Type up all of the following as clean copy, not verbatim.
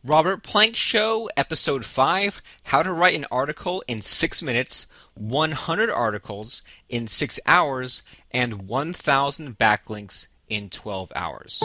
Robert Plank Show, Episode 5, How to Write an Article in 6 Minutes, 100 Articles in 6 Hours, and 1,000 Backlinks in 12 Hours.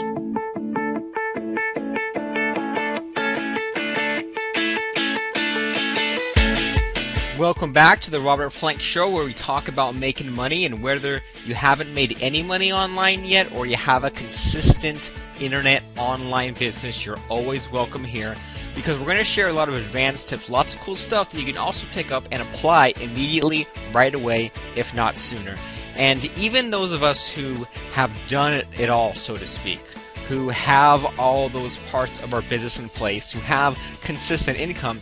Welcome back to the Robert Plank Show, where we talk about making money, and whether you haven't made any money online yet or you have a consistent internet online business, you're always welcome here, because we're going to share a lot of advanced tips, lots of cool stuff that you can also pick up and apply immediately, right away, if not sooner. And even those of us who have done it all, so to speak, who have all those parts of our business in place, who have consistent income,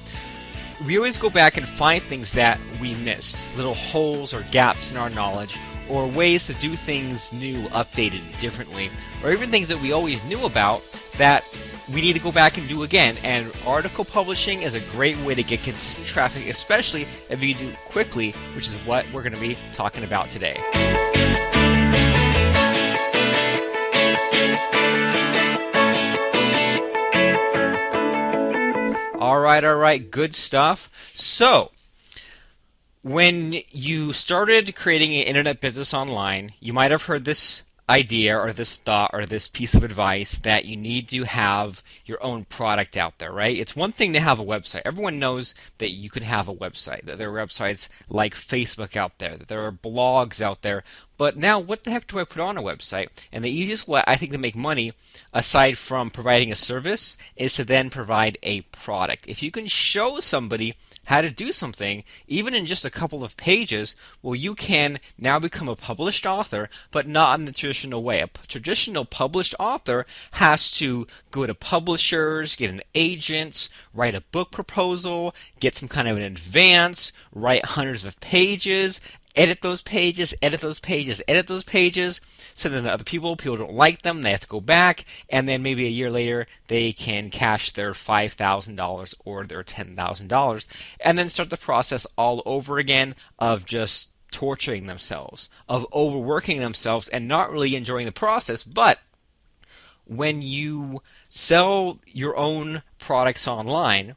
we always go back and find things that we missed, little holes or gaps in our knowledge, or ways to do things new, updated, differently, or even things that we always knew about that we need to go back and do again. And article publishing is a great way to get consistent traffic, especially if you do it quickly, which is what we're going to be talking about today. All right, good stuff. So, when you started creating an internet business online, you might have heard this idea or this thought or this piece of advice that you need to have your own product out there, right? It's one thing to have a website. Everyone knows that you can have a website, that there are websites like Facebook out there, that there are blogs out there. But now, what the heck do I put on a website? And the easiest way, I think, to make money, aside from providing a service, is to then provide a product. If you can show somebody how to do something, even in just a couple of pages, well, you can now become a published author, but not in the traditional way. A traditional published author has to go to publishers, get an agent, write a book proposal, get some kind of an advance, write hundreds of pages, edit those pages, edit those pages, edit those pages, send them to other people. People don't like them, they have to go back, and then maybe a year later they can cash their $5,000 or their $10,000, and then start the process all over again of just torturing themselves, of overworking themselves and not really enjoying the process. But when you sell your own products online,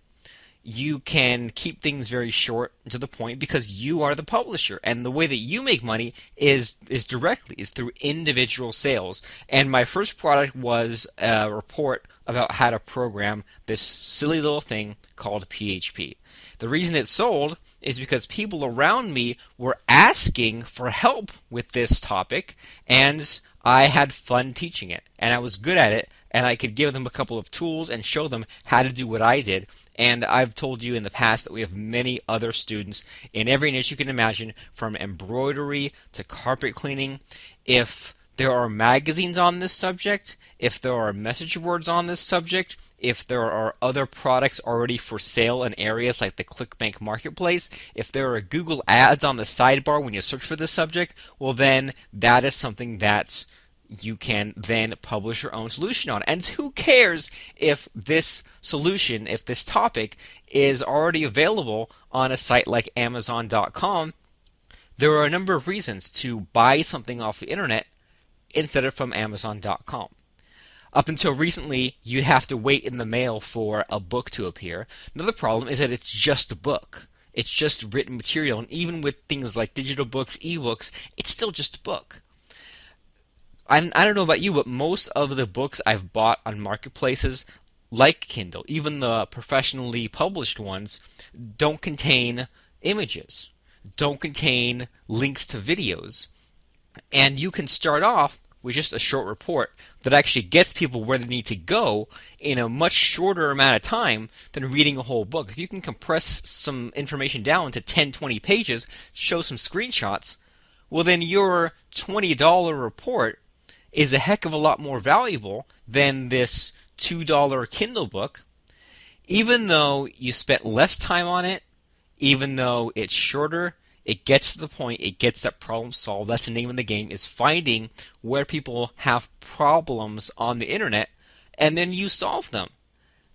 you can keep things very short and to the point because you are the publisher, and the way that you make money is through individual sales. And my first product was a report about how to program this silly little thing called PHP. The reason it sold is because people around me were asking for help with this topic, and I had fun teaching it, and I was good at it, and I could give them a couple of tools and show them how to do what I did. And I've told you in the past that we have many other students in every niche you can imagine, from embroidery to carpet cleaning. If there are magazines on this subject, if there are message boards on this subject, if there are other products already for sale in areas like the ClickBank Marketplace, if there are Google ads on the sidebar when you search for this subject, well then that is something that you can then publish your own solution on. And who cares if this solution, if this topic is already available on a site like Amazon.com? There are a number of reasons to buy something off the internet instead of from Amazon.com. Up until recently, you'd have to wait in the mail for a book to appear. Another problem is that it's just a book. It's just written material, and even with things like digital books, ebooks, it's still just a book. I don't know about you, but most of the books I've bought on marketplaces, like Kindle, even the professionally published ones, don't contain images, don't contain links to videos. And you can start off with just a short report that actually gets people where they need to go in a much shorter amount of time than reading a whole book. If you can compress some information down to 10, 20 pages, show some screenshots, well then your $20 report is a heck of a lot more valuable than this $2 Kindle book, even though you spent less time on it, even though it's shorter. It gets to the point, it gets that problem solved. That's the name of the game, is finding where people have problems on the internet, and then you solve them.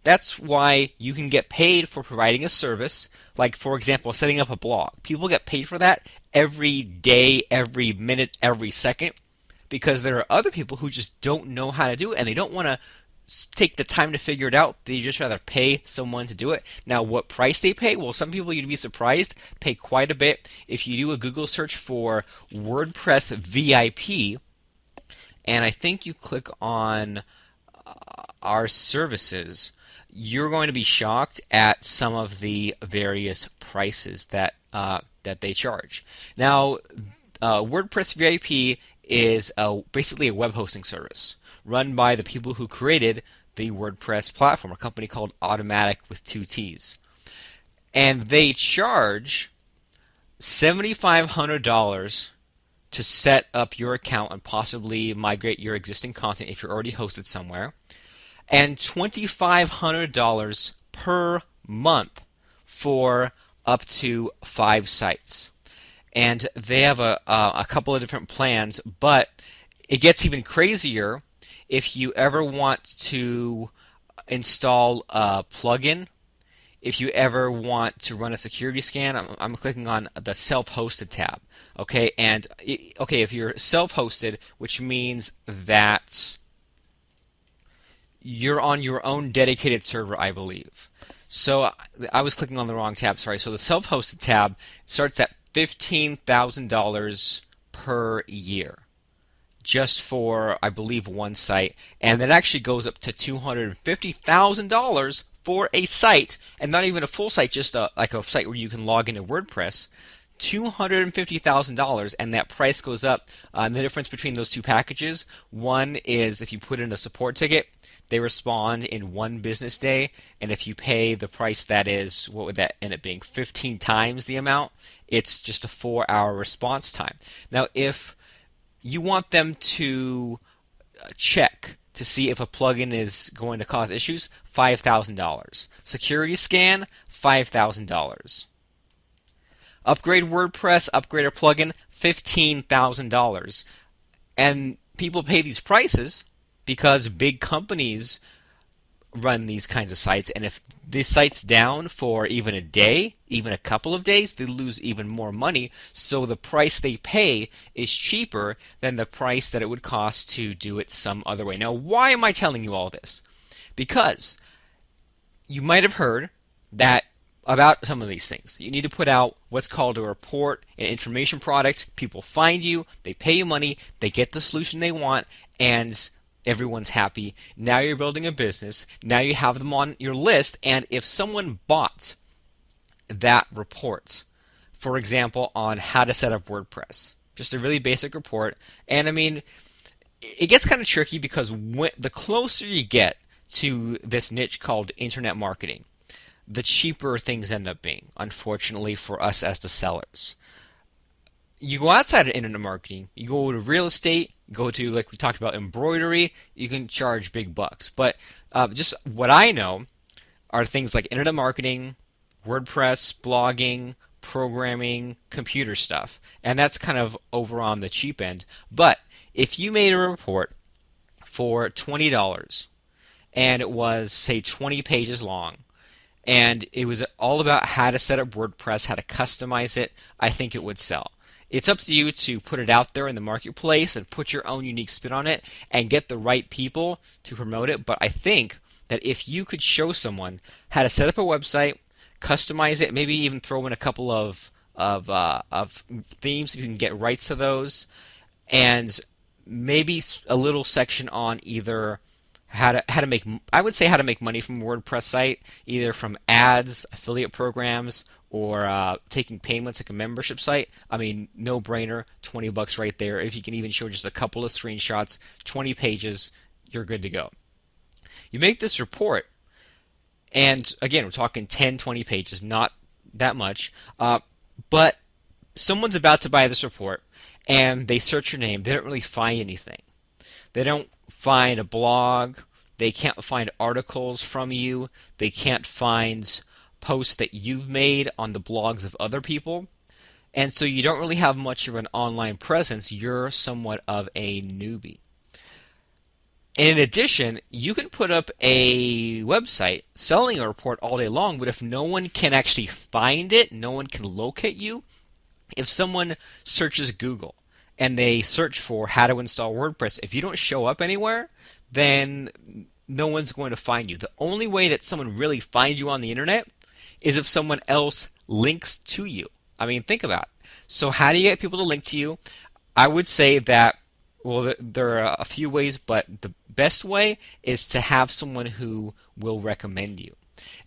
That's why you can get paid for providing a service, like, for example, setting up a blog. People get paid for that every day, every minute, every second, because there are other people who just don't know how to do it, and they don't want to take the time to figure it out. They just rather pay someone to do it. Now, what price they pay? Well, some people, you'd be surprised, pay quite a bit. If you do a Google search for WordPress VIP, and I think you click on our services, you're going to be shocked at some of the various prices that they charge. Now, WordPress VIP is basically a web hosting service run by the people who created the WordPress platform, a company called Automattic with two T's. And they charge $7,500 to set up your account and possibly migrate your existing content if you're already hosted somewhere, and $2,500 per month for up to 5 sites. And they have a couple of different plans, but it gets even crazier if you ever want to install a plugin. If you ever want to run a security scan, I'm clicking on the self-hosted tab. Okay, and if you're self-hosted, which means that you're on your own dedicated server, I believe. So I was clicking on the wrong tab, sorry. So the self-hosted tab starts at $15,000 per year, just for, I believe, one site, and that actually goes up to $250,000 for a site, and not even a full site, just like a site where you can log into WordPress. $250,000, and that price goes up. And the difference between those two packages, one is if you put in a support ticket, they respond in 1 business day, and if you pay the price that is, what would that end up being, 15 times the amount, it's just a 4-hour response time. Now, if you want them to check to see if a plugin is going to cause issues, $5,000. Security scan, $5,000. Upgrade WordPress, upgrade a plugin, $15,000. And people pay these prices because big companies run these kinds of sites, and if this site's down for even a day, even a couple of days, they lose even more money, so the price they pay is cheaper than the price that it would cost to do it some other way. Now, why am I telling you all this? Because you might have heard that about some of these things. You need to put out what's called a report, an information product. People find you, they pay you money, they get the solution they want, and everyone's happy. Now you're building a business. Now you have them on your list, and if someone bought that report, for example, on how to set up WordPress, just a really basic report, and I mean, it gets kind of tricky because the closer you get to this niche called internet marketing, the cheaper things end up being, unfortunately for us as the sellers. You go outside of internet marketing, you go to real estate, go to, like we talked about, embroidery, you can charge big bucks. But just what I know are things like internet marketing, WordPress, blogging, programming, computer stuff. And that's kind of over on the cheap end. But if you made a report for $20 and it was, say, 20 pages long, and it was all about how to set up WordPress, how to customize it, I think it would sell. It's up to you to put it out there in the marketplace and put your own unique spin on it and get the right people to promote it. But I think that if you could show someone how to set up a website, customize it, maybe even throw in a couple of themes, you can get rights to those, and maybe a little section on either how to make, I would say, how to make money from a WordPress site, either from ads, affiliate programs, or taking payments like a membership site. I mean, no brainer, $20 right there. If you can even show just a couple of screenshots, 20 pages, you're good to go. You make this report, and again, we're talking 10, 20 pages, not that much, but someone's about to buy this report, and they search your name. They don't really find anything. They don't find a blog. They can't find articles from you. They can't find posts that you've made on the blogs of other people. And so you don't really have much of an online presence. You're somewhat of a newbie. In addition, you can put up a website selling a report all day long, but if no one can actually find it, no one can locate you, if someone searches Google and they search for how to install WordPress, if you don't show up anywhere, then no one's going to find you. The only way that someone really finds you on the internet is if someone else links to you. I mean, think about it. So how do you get people to link to you? I would say that, well, there are a few ways, but the best way is to have someone who will recommend you.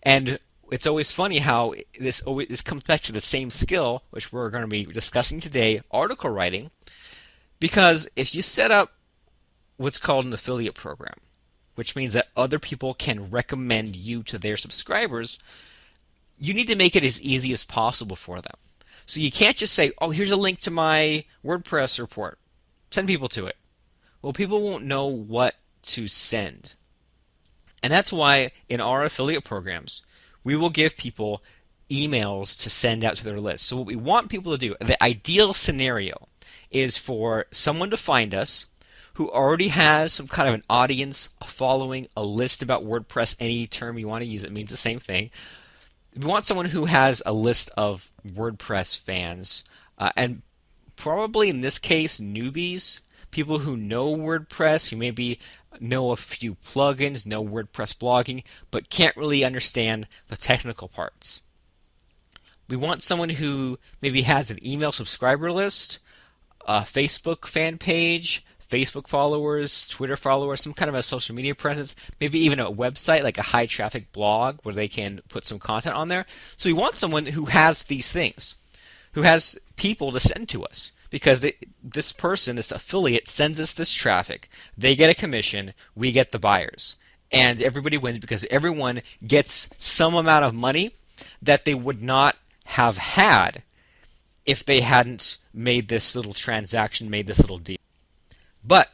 And it's always funny how this comes back to the same skill, which we're going to be discussing today, article writing, because if you set up what's called an affiliate program, which means that other people can recommend you to their subscribers, you need to make it as easy as possible for them. So you can't just say, oh, here's a link to my WordPress report. Send people to it. Well, people won't know what to send. And that's why in our affiliate programs, we will give people emails to send out to their list. So what we want people to do, the ideal scenario, is for someone to find us who already has some kind of an audience, a following, a list about WordPress, any term you want to use, it means the same thing. We want someone who has a list of WordPress fans, and probably in this case, newbies, people who know WordPress, who maybe know a few plugins, know WordPress blogging, but can't really understand the technical parts. We want someone who maybe has an email subscriber list, a Facebook fan page, Facebook followers, Twitter followers, some kind of a social media presence, maybe even a website like a high traffic blog where they can put some content on there. So we want someone who has these things, who has people to send to us, because this person, this affiliate, sends us this traffic. They get a commission, we get the buyers. And everybody wins because everyone gets some amount of money that they would not have had if they hadn't made this little transaction, made this little deal. But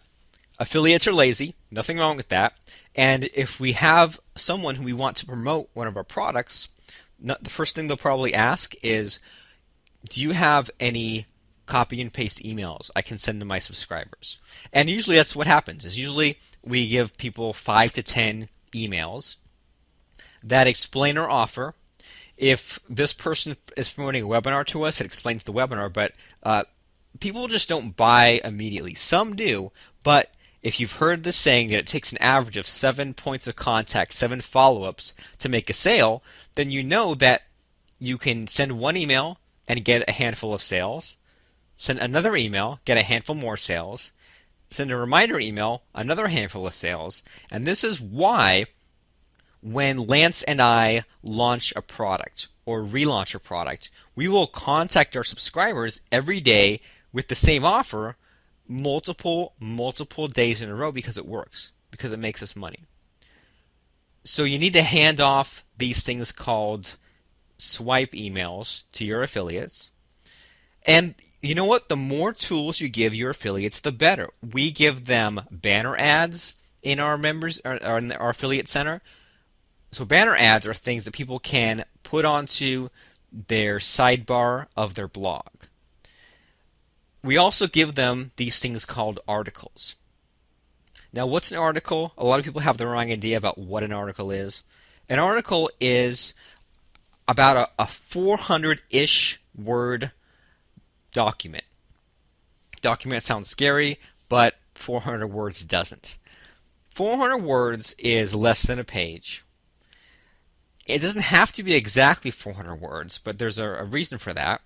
affiliates are lazy, nothing wrong with that. And if we have someone who we want to promote one of our products, the first thing they'll probably ask is, do you have any copy and paste emails I can send to my subscribers? And usually that's what happens, is usually we give people 5 to 10 emails that explain our offer. If this person is promoting a webinar to us, it explains the webinar, but people just don't buy immediately. Some do, but if you've heard this saying that it takes an average of 7 points of contact, 7 follow-ups to make a sale, then you know that you can send one email and get a handful of sales, send another email, get a handful more sales, send a reminder email, another handful of sales. And this is why when Lance and I launch a product or relaunch a product, we will contact our subscribers every day with the same offer multiple days in a row, because it works, because it makes us money. So you need to hand off these things called swipe emails to your affiliates. And you know what? The more tools you give your affiliates, the better. We give them banner ads in our members or in our affiliate center. So banner ads are things that people can put onto their sidebar of their blog. We also give them these things called articles. Now, what's an article? A lot of people have the wrong idea about what an article is. An article is about a 400-ish word document. Document sounds scary, but 400 words doesn't. 400 words is less than a page. It doesn't have to be exactly 400 words, but there's a reason for that.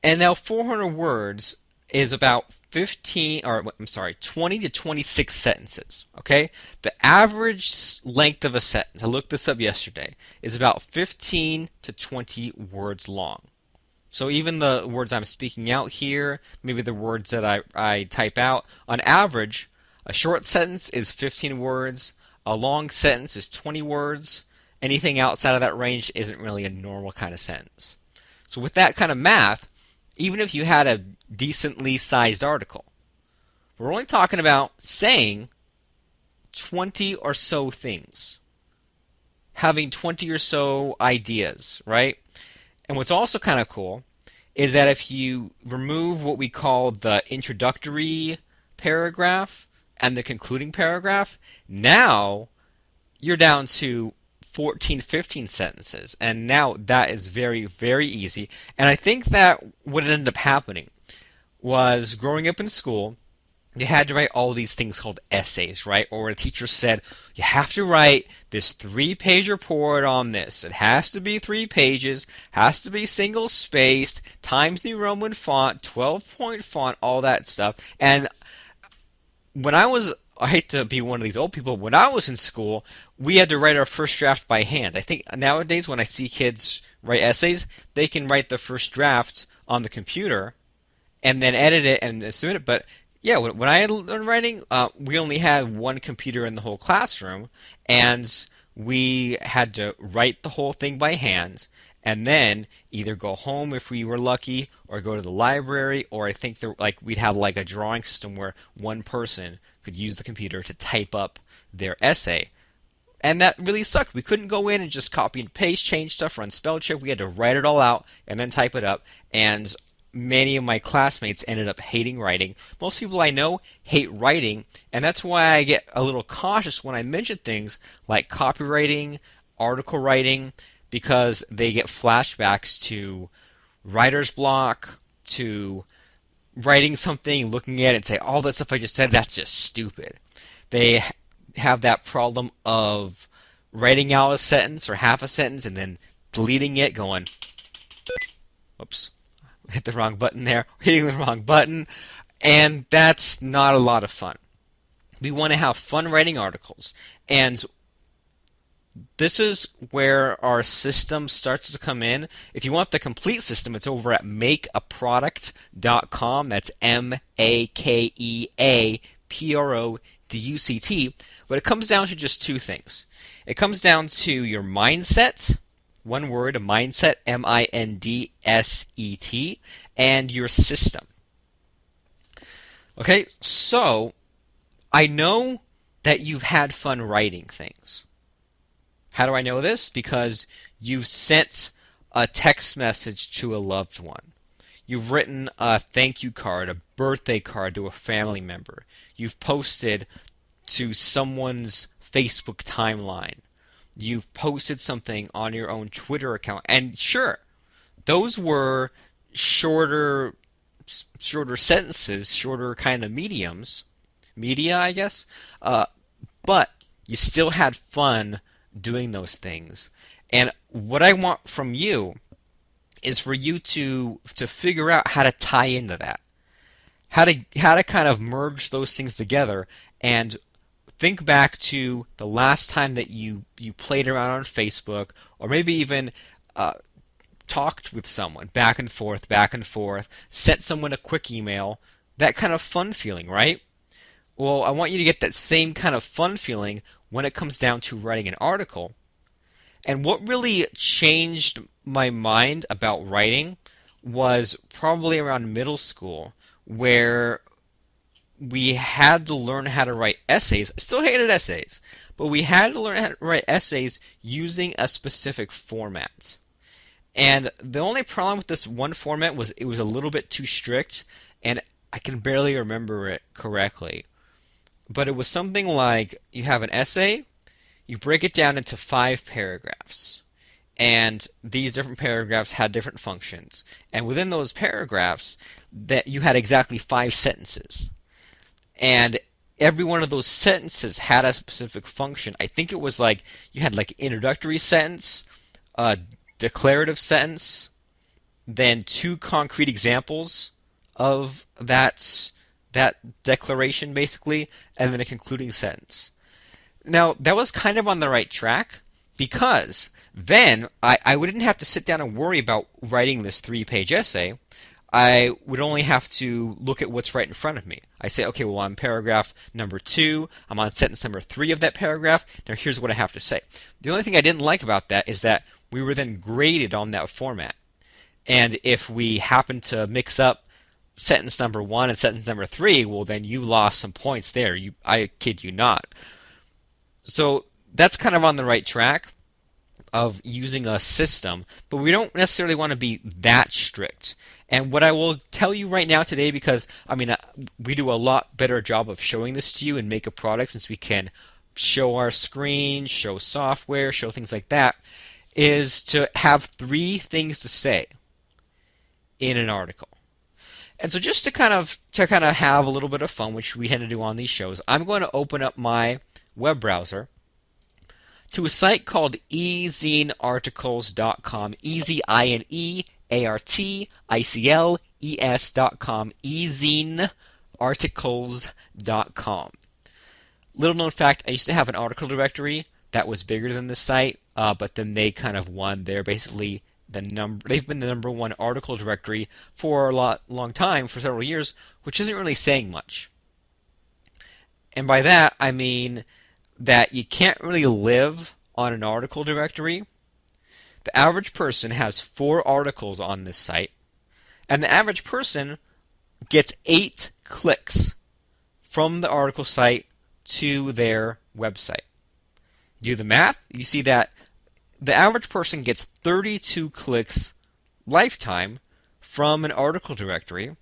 And now 400 words is about 20 to 26 sentences, okay? The average length of a sentence, I looked this up yesterday, is about 15 to 20 words long. So even the words I'm speaking out here, maybe the words that I type out, on average, a short sentence is 15 words, a long sentence is 20 words. Anything outside of that range isn't really a normal kind of sentence. So with that kind of math, even if you had a decently sized article, we're only talking about saying 20 or so things, having 20 or so ideas, right? And what's also kind of cool is that if you remove what we call the introductory paragraph and the concluding paragraph, now you're down to 14, 15 sentences. And now that is very, very easy. And I think that what ended up happening was, growing up in school, you had to write all these things called essays, right? Or a teacher said, you have to write this 3-page report on this. It has to be 3 pages, has to be single spaced, Times New Roman font, 12-point font, all that stuff. And I hate to be one of these old people, when I was in school, we had to write our first draft by hand. I think nowadays when I see kids write essays, they can write the first draft on the computer and then edit it and submit it. But yeah, when I learned writing, we only had one computer in the whole classroom, and we had to write the whole thing by hand, and then either go home if we were lucky, or go to the library, or I think we'd have like a drawing system where one person could use the computer to type up their essay. And that really sucked. We couldn't go in and just copy and paste, change stuff, run spell check. We had to write it all out and then type it up. And many of my classmates ended up hating writing. Most people I know hate writing, and that's why I get a little cautious when I mention things like copywriting, article writing, because they get flashbacks to writer's block, to writing something, looking at it and say, all that stuff I just said, that's just stupid. They have that problem of writing out a sentence or half a sentence and then deleting it, going, oops, hit the wrong button there, hitting the wrong button, and that's not a lot of fun. We want to have fun writing articles, and this is where our system starts to come in. If you want the complete system, it's over at makeaproduct.com. That's MAKEAPRODUCT. But it comes down to just two things. It comes down to your mindset, one word, a mindset, MINDSET, and your system. Okay, so I know that you've had fun writing things. How do I know this? Because you've sent a text message to a loved one. You've written a thank you card, a birthday card to a family member. You've posted to someone's Facebook timeline. You've posted something on your own Twitter account. And sure, those were shorter sentences, shorter kind of media, I guess. But you still had fun doing those things. And what I want from you is for you to figure out how to tie into that. How to kind of merge those things together and think back to the last time that you played around on Facebook, or maybe even talked with someone back and forth, sent someone a quick email, that kind of fun feeling, right? Well, I want you to get that same kind of fun feeling when it comes down to writing an article. And what really changed my mind about writing was probably around middle school, where we had to learn how to write essays. I still hated essays, but we had to learn how to write essays using a specific format. And the only problem with this one format was it was a little bit too strict, and I can barely remember it correctly. But it was something like you have an essay, you break it down into 5 paragraphs. And these different paragraphs had different functions. And within those paragraphs, that you had exactly 5 sentences. And every one of those sentences had a specific function. I think it was like you had like introductory sentence, a declarative sentence, then 2 concrete examples of that declaration basically, and then a concluding sentence. Now, that was kind of on the right track, because then I wouldn't have to sit down and worry about writing this 3-page essay. I would only have to look at what's right in front of me. I say, okay, well, I'm paragraph number 2. I'm on sentence number 3 of that paragraph. Now, here's what I have to say. The only thing I didn't like about that is that we were then graded on that format. And if we happen to mix up sentence number 1 and sentence number 3, well, then you lost some points there. I kid you not. So that's kind of on the right track of using a system, but we don't necessarily want to be that strict. And what I will tell you right now today, because we do a lot better job of showing this to you and make a product, since we can show our screen, show software, show things like that, is to have 3 things to say in an article. And so just to kind of have a little bit of fun, which we tend to do on these shows, I'm going to open up my web browser to a site called ezinearticles.com, ezinearticles.com, ezinearticles.com. Little known fact, I used to have an article directory that was bigger than this site, but then they kind of won. They're basically they've been the number one article directory for a long time, for several years, which isn't really saying much. And by that, I mean that you can't really live on an article directory. The average person has 4 articles on this site, and the average person gets 8 clicks from the article site to their website. Do the math, you see that the average person gets 32 clicks lifetime from an article directory.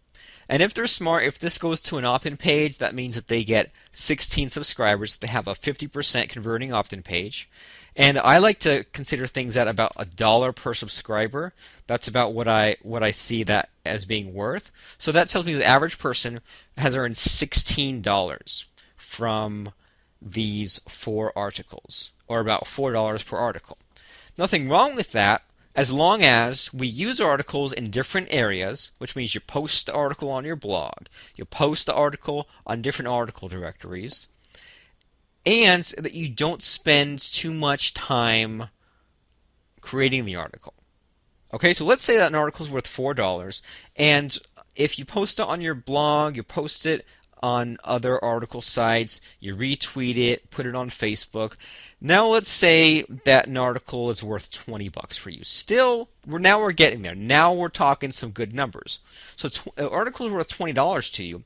And if they're smart, if this goes to an opt-in page, that means that they get 16 subscribers. They have a 50% converting opt-in page. And I like to consider things at about $1 per subscriber. That's about what I see that as being worth. So that tells me the average person has earned $16 from these 4 articles, or about $4 per article. Nothing wrong with that, as long as we use articles in different areas, which means you post the article on your blog, you post the article on different article directories, and that you don't spend too much time creating the article. Okay, so let's say that an article is worth $4, and if you post it on your blog, you post it on other article sites, you retweet it, put it on Facebook. Now let's say that an article is worth $20 for you. Still, we're getting there. Now we're talking some good numbers. So an article is worth $20 to you.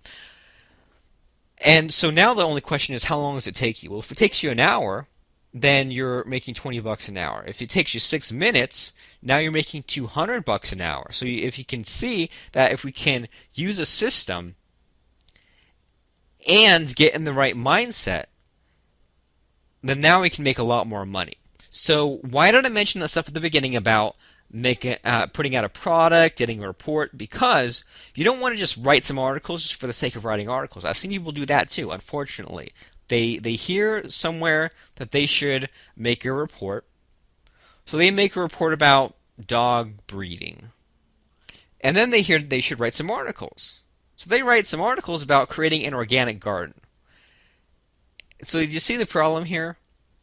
And so now the only question is, how long does it take you? Well, if it takes you an hour, then you're making $20 an hour. If it takes you 6 minutes, now you're making $200 an hour. So if you can see that if we can use a system and get in the right mindset, then now we can make a lot more money. So why did I mention that stuff at the beginning about putting out a product, getting a report? Because you don't want to just write some articles just for the sake of writing articles. I've seen people do that too, unfortunately. They hear somewhere that they should make a report, so they make a report about dog breeding. And then they hear they should write some articles. So they write some articles about creating an organic garden. So you see the problem here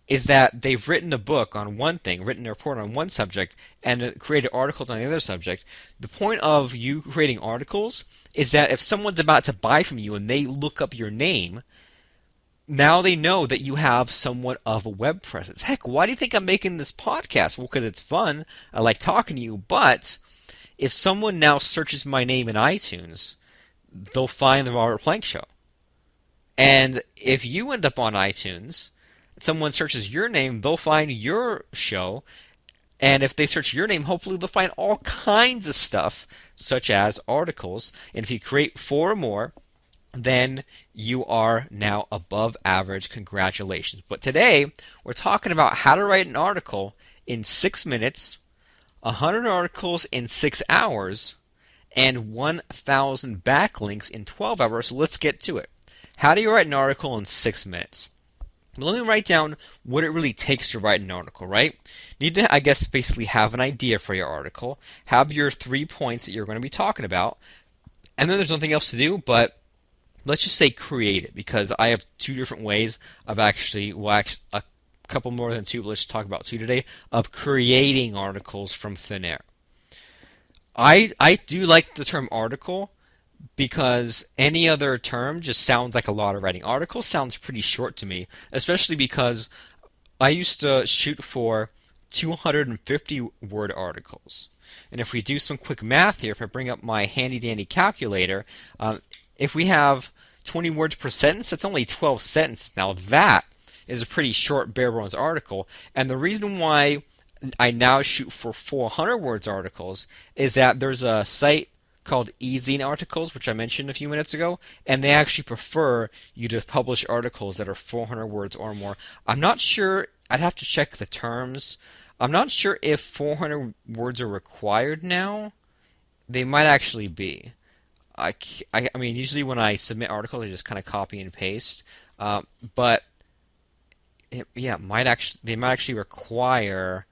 is that they've written a book on one thing, written a report on one subject, and created articles on the other subject. The point of you creating articles is that if someone's about to buy from you and they look up your name, now they know that you have somewhat of a web presence. Heck, why do you think I'm making this podcast? Well, because it's fun. I like talking to you. But if someone now searches my name in iTunes, they'll find the Robert Plank Show. And if you end up on iTunes, someone searches your name, they'll find your show. And if they search your name, hopefully they'll find all kinds of stuff, such as articles. And if you create 4 or more, then you are now above average. Congratulations. But today, we're talking about how to write an article in 6 minutes, 100 articles in 6 hours, and 1,000 backlinks in 12 hours. So let's get to it. How do you write an article in 6 minutes? Well, let me write down what it really takes to write an article, right? You need to, I guess, basically have an idea for your article, have your 3 points that you're going to be talking about, and then there's nothing else to do but let's just say create it, because I have 2 different ways of actually, a couple more than 2, but let's talk about 2 today, of creating articles from thin air. I do like the term article because any other term just sounds like a lot of writing. Article sounds pretty short to me, especially because I used to shoot for 250 word articles. And if we do some quick math here, if I bring up my handy dandy calculator, if we have 20 words per sentence, that's only 12 sentences. Now that is a pretty short bare bones article. And the reason why I now shoot for 400 words articles is that there's a site called eZine Articles, which I mentioned a few minutes ago, and they actually prefer you to publish articles that are 400 words or more. I'm not sure, I'd have to check the terms. I'm not sure if 400 words are required now. They might actually be. I mean, usually when I submit articles, I just kind of copy and paste. But yeah, they might actually require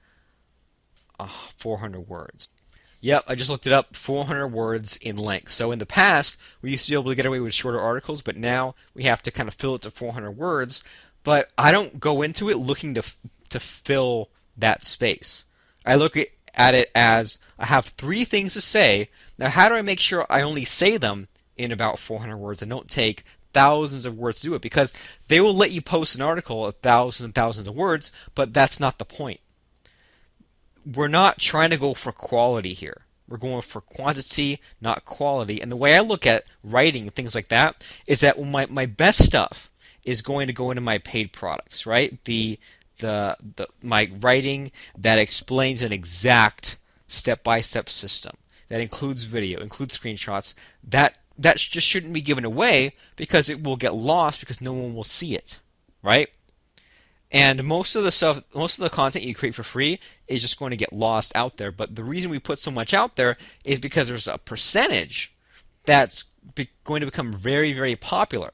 400 words. Yep, I just looked it up, 400 words in length. So in the past, we used to be able to get away with shorter articles, but now we have to kind of fill it to 400 words. But I don't go into it looking to fill that space. I look at it as I have 3 things to say. Now, how do I make sure I only say them in about 400 words and don't take thousands of words to do it? Because they will let you post an article of thousands and thousands of words, but that's not the point. We're not trying to go for quality here. We're going for quantity, not quality. And the way I look at writing and things like that is that my best stuff is going to go into my paid products, right? My writing that explains an exact step-by-step system that includes video, includes screenshots. That just shouldn't be given away because it will get lost because no one will see it, right? And most of the content you create for free is just going to get lost out there. But the reason we put so much out there is because there's a percentage that's going to become very, very popular.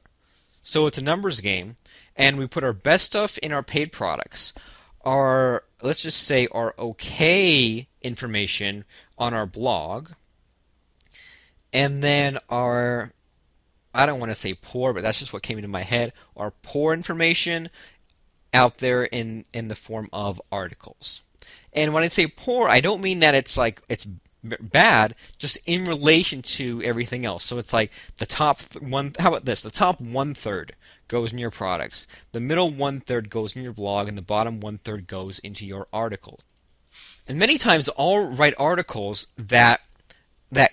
So it's a numbers game, and we put our best stuff in our paid products. Let's just say our okay information on our blog, and then I don't want to say poor, but that's just what came into my head, our poor information out there in the form of articles. And when I say poor, I don't mean that it's bad, just in relation to everything else. So it's like the top one. How about this? The top 1/3 goes in your products, the middle 1/3 goes in your blog, and the bottom 1/3 goes into your articles. And many times I'll write articles that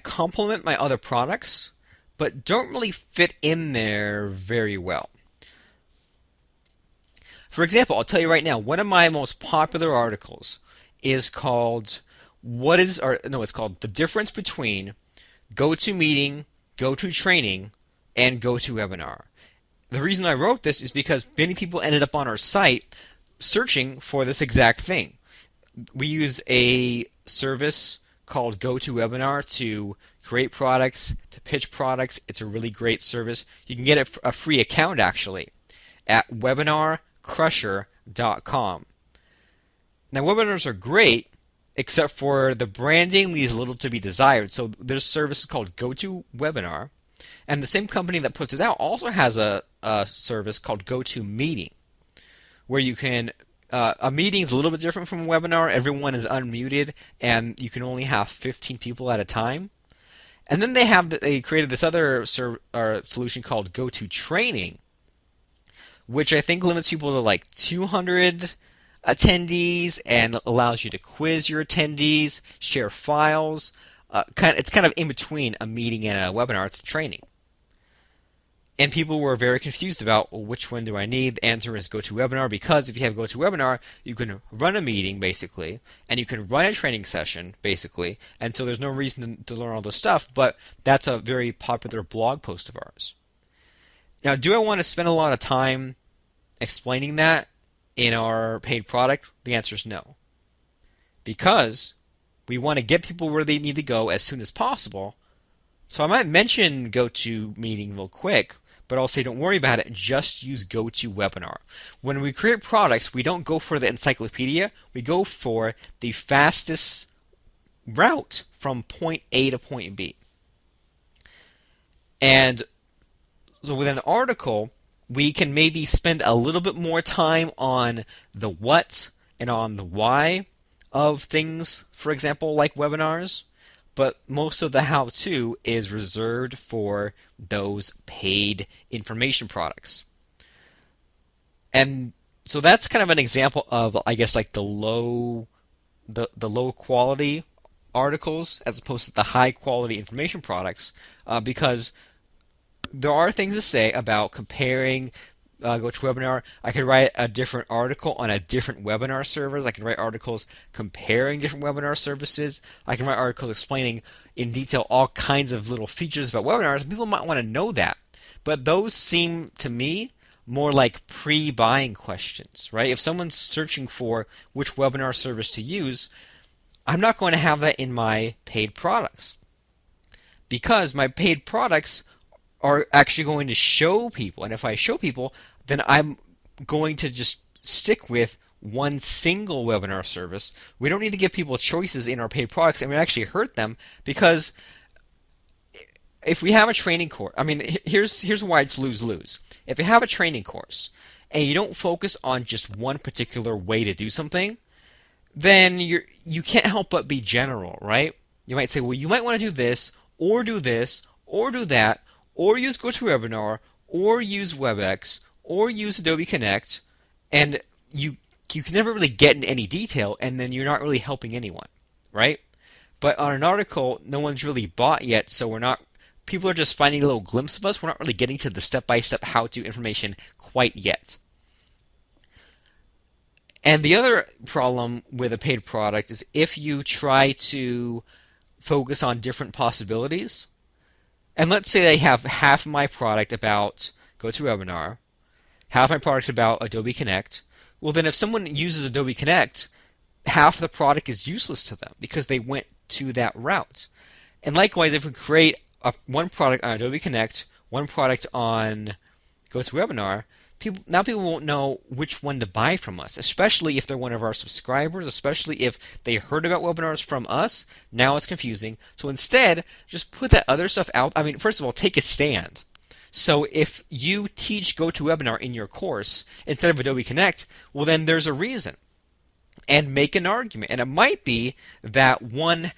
complement my other products, but don't really fit in there very well. For example, I'll tell you right now, one of my most popular articles is called it's called The Difference Between GoToMeeting, GoToTraining, and GoToWebinar. The reason I wrote this is because many people ended up on our site searching for this exact thing. We use a service called GoToWebinar to create products, to pitch products. It's a really great service. You can get a free account actually at webinarcrusher.com. Now, webinars are great, except for the branding leaves a little to be desired. So there's a service called GoToWebinar, and the same company that puts it out also has a service called GoToMeeting, where you can a meeting is a little bit different from a webinar. Everyone is unmuted, and you can only have 15 people at a time. And then they created this other solution called GoToTraining, which I think limits people to like 200 attendees and allows you to quiz your attendees, share files. It's kind of in between a meeting and a webinar. It's training. And people were very confused about, well, which one do I need? The answer is GoToWebinar, because if you have GoToWebinar, you can run a meeting, basically, and you can run a training session, basically, and so there's no reason to learn all this stuff, but that's a very popular blog post of ours. Now, do I want to spend a lot of time explaining that in our paid product? The answer is no. Because we want to get people where they need to go as soon as possible. So I might mention GoToMeeting real quick, but I'll say don't worry about it, just use GoToWebinar. When we create products, we don't go for the encyclopedia, we go for the fastest route from point A to point B. And so with an article, we can maybe spend a little bit more time on the what and on the why of things, for example, like webinars, but most of the how-to is reserved for those paid information products. And so that's kind of an example of, I guess, like the low quality articles as opposed to the high quality information products, because there are things to say about comparing GoToWebinar. I could write a different article on a different webinar servers. I can write articles comparing different webinar services. I can write articles explaining in detail all kinds of little features about webinars. And people might want to know that. But those seem to me more like pre-buying questions, right? If someone's searching for which webinar service to use, I'm not going to have that in my paid products. because my paid products are actually going to show people. And if I show people, then I'm going to just stick with one single webinar service. We don't need to give people choices in our paid products, and we actually hurt them because if we have a training course, I mean, here's why it's lose-lose. If you have a training course and you don't focus on just one particular way to do something, then you can't help but be general, right? You might say, well, you might want to do this, or do that, or use GoToWebinar, or use WebEx, or use Adobe Connect, and you can never really get into any detail, and then you're not really helping anyone, right? But on an article, no one's really bought yet, so people are just finding a little glimpse of us. We're not really getting to the step-by-step how-to information quite yet. And the other problem with a paid product is if you try to focus on different possibilities, and let's say I have half of my product about GoToWebinar, half my product about Adobe Connect, well then if someone uses Adobe Connect, half the product is useless to them because they went to that route. And likewise, if we create one product on Adobe Connect, one product on GoToWebinar, people won't know which one to buy from us, especially if they're one of our subscribers, especially if they heard about webinars from us. Now it's confusing. So instead, just put that other stuff out. I mean, first of all, take a stand. So if you teach GoToWebinar in your course instead of Adobe Connect, well then there's a reason. And make an argument. And it might be that one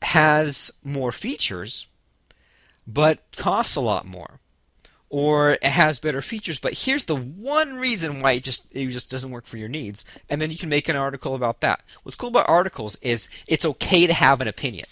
has more features, but costs a lot more. Or it has better features, but here's the one reason why it just doesn't work for your needs, and then you can make an article about that. What's cool about articles is it's okay to have an opinion.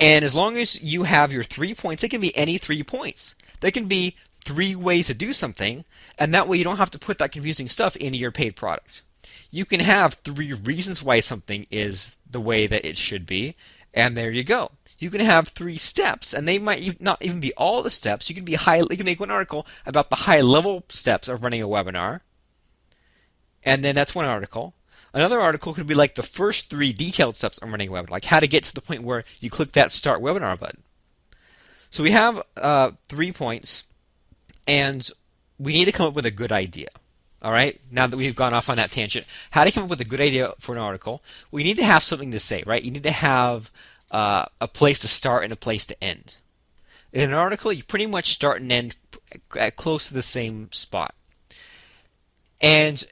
And as long as you have your 3 points, it can be any 3 points. They can be 3 ways to do something, and that way you don't have to put that confusing stuff into your paid product. You can have 3 reasons why something is the way that it should be, and there you go. You can have 3 steps, and they might not even be all the steps. You can make one article about the high-level steps of running a webinar, and then that's one article. Another article could be like the first 3 detailed steps of running a webinar, like how to get to the point where you click that Start Webinar button. So we have 3 points, and we need to come up with a good idea. All right, now that we've gone off on that tangent, how to come up with a good idea for an article? We need to have something to say, right? You need to have a place to start and a place to end. In an article, you pretty much start and end at close to the same spot. And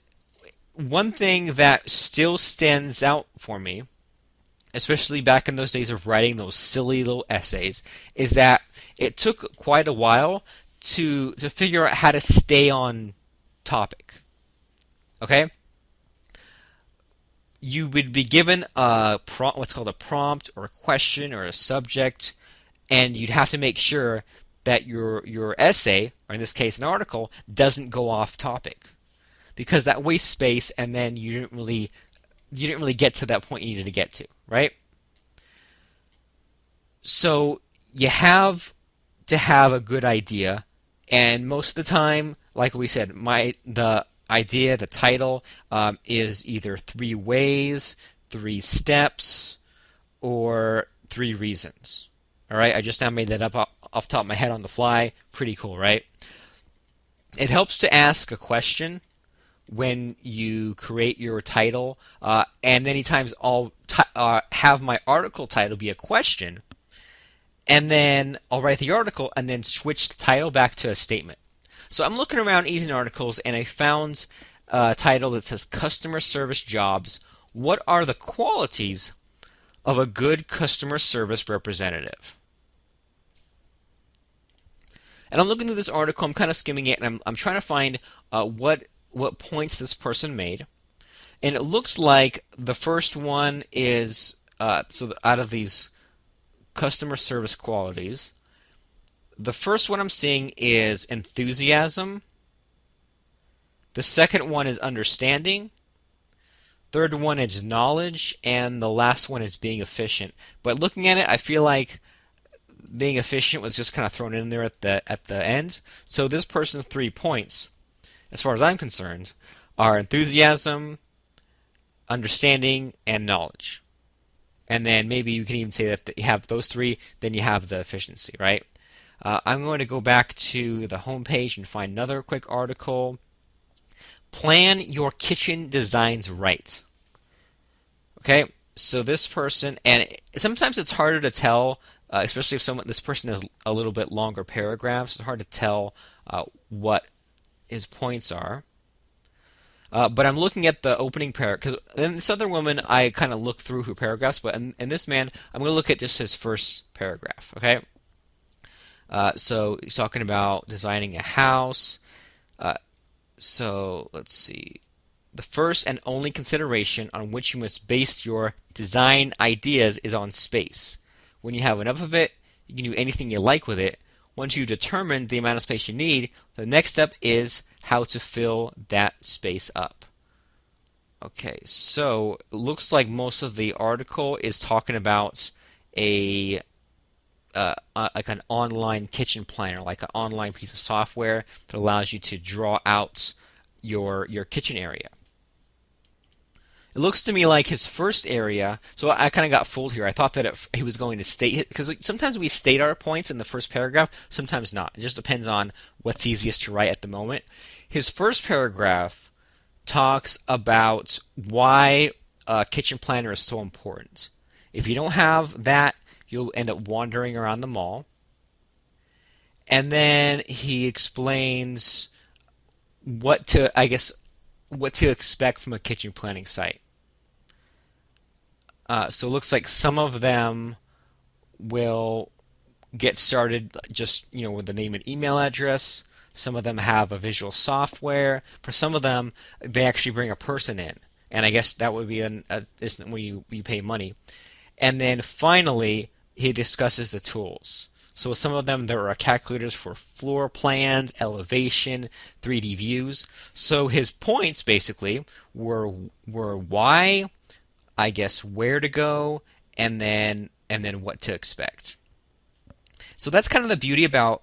one thing that still stands out for me, especially back in those days of writing those silly little essays, is that it took quite a while to figure out how to stay on topic. Okay? You would be given what's called a prompt or a question or a subject, and you'd have to make sure that your essay, or in this case an article, doesn't go off topic, because that wastes space, and then you didn't really get to that point you needed to get to, right? So you have to have a good idea, and most of the time, like we said, the idea, the title, is either 3 ways, 3 steps, or 3 reasons. All right, I just now made that up off the top of my head on the fly. Pretty cool, right? It helps to ask a question when you create your title, and many times I'll have my article title be a question, and then I'll write the article and then switch the title back to a statement. So I'm looking around Easy Articles, and I found a title that says Customer Service Jobs. What are the qualities of a good customer service representative? And I'm looking through this article, I'm kind of skimming it, and I'm trying to find what points this person made. And it looks like the first one is, out of these customer service qualities, the first one I'm seeing is enthusiasm. The second one is understanding. Third one is knowledge. And the last one is being efficient. But looking at it, I feel like being efficient was just kind of thrown in there at the end. So this person's 3 points, as far as I'm concerned, are enthusiasm, understanding, and knowledge. And then maybe you can even say that you have those three, then you have the efficiency, right? I'm going to go back to the home page and find another quick article. Plan your kitchen designs right. Okay, so this person, and sometimes it's harder to tell, especially if this person has a little bit longer paragraphs. It's hard to tell what his points are. But I'm looking at the opening paragraph, because in this other woman, I kind of look through her paragraphs, but in this man, I'm going to look at just his first paragraph, okay? So he's talking about designing a house. So let's see. The first and only consideration on which you must base your design ideas is on space. When you have enough of it, you can do anything you like with it. Once you determine the amount of space you need, the next step is how to fill that space up. Okay, so it looks like most of the article is talking about like an online kitchen planner, like an online piece of software that allows you to draw out your kitchen area. It looks to me like his first area, so I kind of got fooled here. I thought that he was going to state it, because sometimes we state our points in the first paragraph, sometimes not. It just depends on what's easiest to write at the moment. His first paragraph talks about why a kitchen planner is so important. If you don't have that, you'll end up wandering around the mall. And then he explains what to expect from a kitchen planning site. So it looks like some of them will get started just with the name and email address. Some of them have a visual software. For some of them, they actually bring a person in, and I guess that would be where you pay money. And then finally, he discusses the tools. So some of them, there are calculators for floor plans, elevation, 3D views. So his points basically were why, I guess where to go, and then what to expect. So that's kind of the beauty about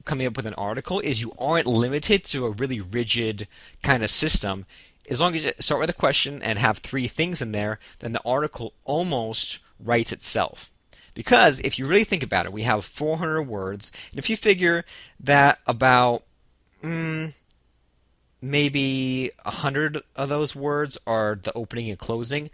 coming up with an article, is you aren't limited to a really rigid kind of system. As long as you start with a question and have three things in there, then the article almost writes itself. Because if you really think about it, we have 400 words, and if you figure that about maybe 100 of those words are the opening and closing,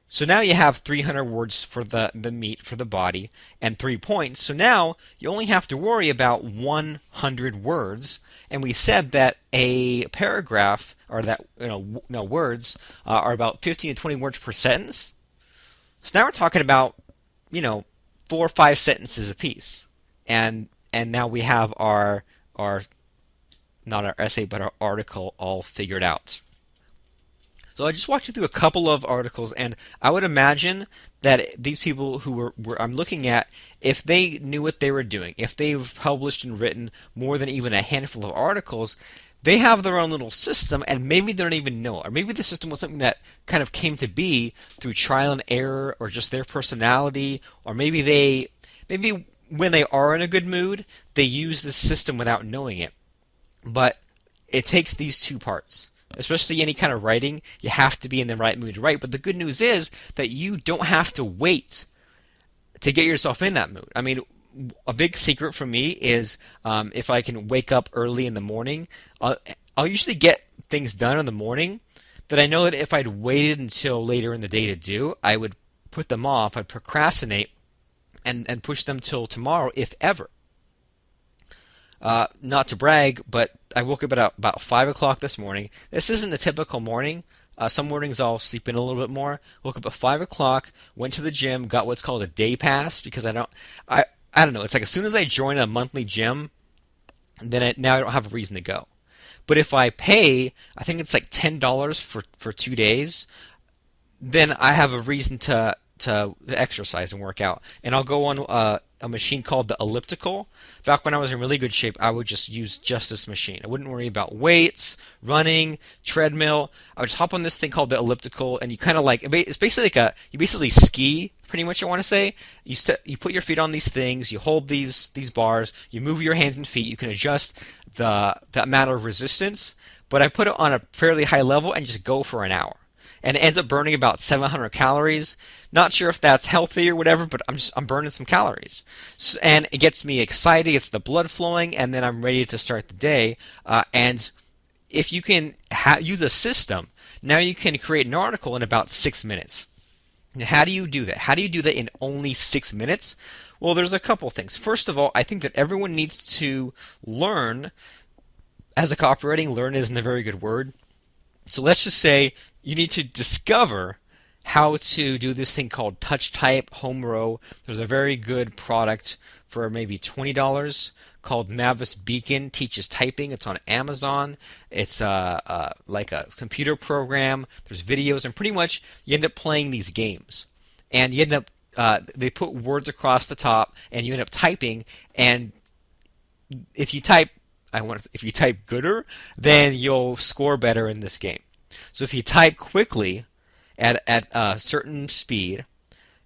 so now you have 300 words for the meat, for the body, and 3 points. So now you only have to worry about 100 words, and we said that a paragraph, or that words are about 15 to 20 words per sentence. So now we're talking about 4 or 5 sentences apiece, and now we have our not our essay but our article all figured out. So I just walked you through a couple of articles, and I would imagine that these people who I'm looking at, if they knew what they were doing, if they've published and written more than even a handful of articles, they have their own little system, and maybe they don't even know it. Or maybe the system was something that kind of came to be through trial and error, or just their personality, or maybe when they are in a good mood, they use the system without knowing it. But it takes these two parts. Especially any kind of writing, you have to be in the right mood to write. But the good news is that you don't have to wait to get yourself in that mood. I mean, a big secret for me is if I can wake up early in the morning, I'll usually get things done in the morning that I know that if I'd waited until later in the day to do, I would put them off, I'd procrastinate, and push them till tomorrow, if ever. Not to brag, but I woke up at about 5 o'clock this morning. This isn't a typical morning. Some mornings I'll sleep in a little bit more. Woke up at 5 o'clock, went to the gym, got what's called a day pass, because I don't know. It's like as soon as I join a monthly gym, then now I don't have a reason to go. But if I pay, I think it's like $10 for 2 days, then I have a reason to exercise and work out. And I'll go on a machine called the elliptical. Back when I was in really good shape, I would just use just this machine. I wouldn't worry about weights, running, treadmill. I would just hop on this thing called the elliptical, and you kind of it's basically you basically ski, pretty much, I want to say. You put your feet on these things, you hold these bars, you move your hands and feet, you can adjust the amount of resistance, but I put it on a fairly high level and just go for an hour. and it ends up burning about 700 calories. Not sure if that's healthy or whatever, but I'm burning some calories, and it gets me excited, gets the blood flowing, and then I'm ready to start the day. And if you can use a system, now you can create an article in about 6 minutes. Now, how do you do that? How do you do that in only 6 minutes? Well, there's a couple things. First of all, I think that everyone needs to learn. As a copywriting, learn isn't a very good word. So let's just say you need to discover how to do this thing called TouchType Home Row. There's a very good product for maybe $20 called Mavis Beacon Teaches Typing. It's on Amazon. It's like a computer program. There's videos, and pretty much you end up playing these games. And you end up they put words across the top, and you end up typing. And if you type gooder, then you'll score better in this game. So if you type quickly at a certain speed,